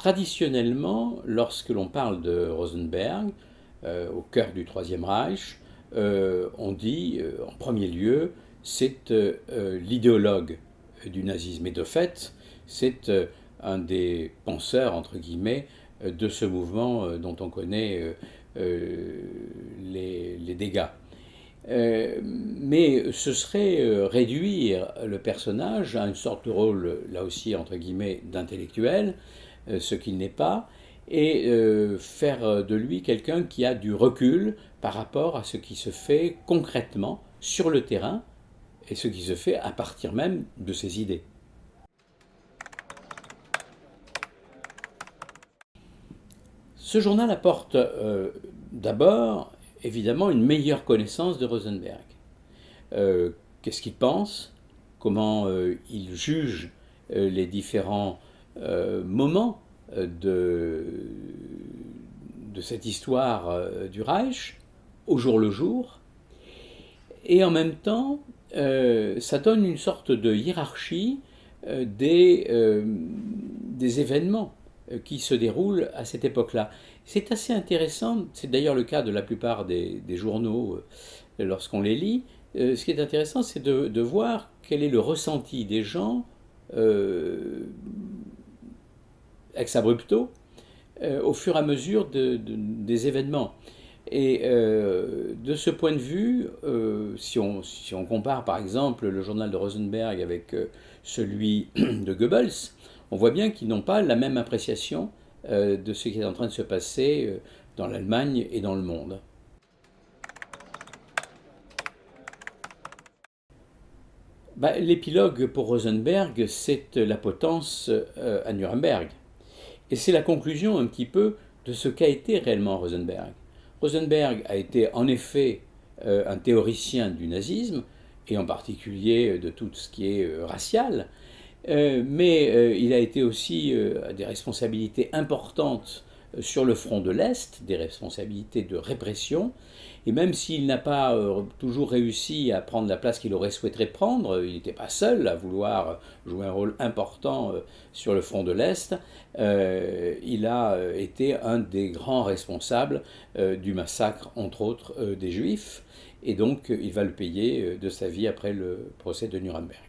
Traditionnellement, lorsque l'on parle de Rosenberg, au cœur du Troisième Reich, on dit en premier lieu, c'est l'idéologue du nazisme. Et de fait, c'est un des penseurs, entre guillemets, de ce mouvement dont on connaît les dégâts. Mais ce serait réduire le personnage à une sorte de rôle, là aussi, entre guillemets, d'intellectuel, ce qu'il n'est pas, et faire de lui quelqu'un qui a du recul par rapport à ce qui se fait concrètement sur le terrain et ce qui se fait à partir même de ses idées. Ce journal apporte d'abord, évidemment, une meilleure connaissance de Rosenberg. Qu'est-ce qu'il pense, comment il juge les différents moments de cette histoire du Reich, au jour le jour, et en même temps, ça donne une sorte de hiérarchie des événements qui se déroulent à cette époque-là. C'est assez intéressant, c'est d'ailleurs le cas de la plupart des journaux lorsqu'on les lit. Ce qui est intéressant, c'est de voir quel est le ressenti des gens ex abrupto au fur et à mesure des événements. Et de ce point de vue, si on compare par exemple le journal de Rosenberg avec celui de Goebbels, on voit bien qu'ils n'ont pas la même appréciation de ce qui est en train de se passer dans l'Allemagne et dans le monde. L'épilogue pour Rosenberg, c'est la potence à Nuremberg. Et c'est la conclusion un petit peu de ce qu'a été réellement Rosenberg. Rosenberg a été en effet un théoricien du nazisme, et en particulier de tout ce qui est racial, mais il a été aussi à des responsabilités importantes sur le front de l'Est, des responsabilités de répression, et même s'il n'a pas toujours réussi à prendre la place qu'il aurait souhaité prendre, il n'était pas seul à vouloir jouer un rôle important sur le front de l'Est, il a été un des grands responsables du massacre, entre autres, des Juifs, et donc il va le payer de sa vie après le procès de Nuremberg.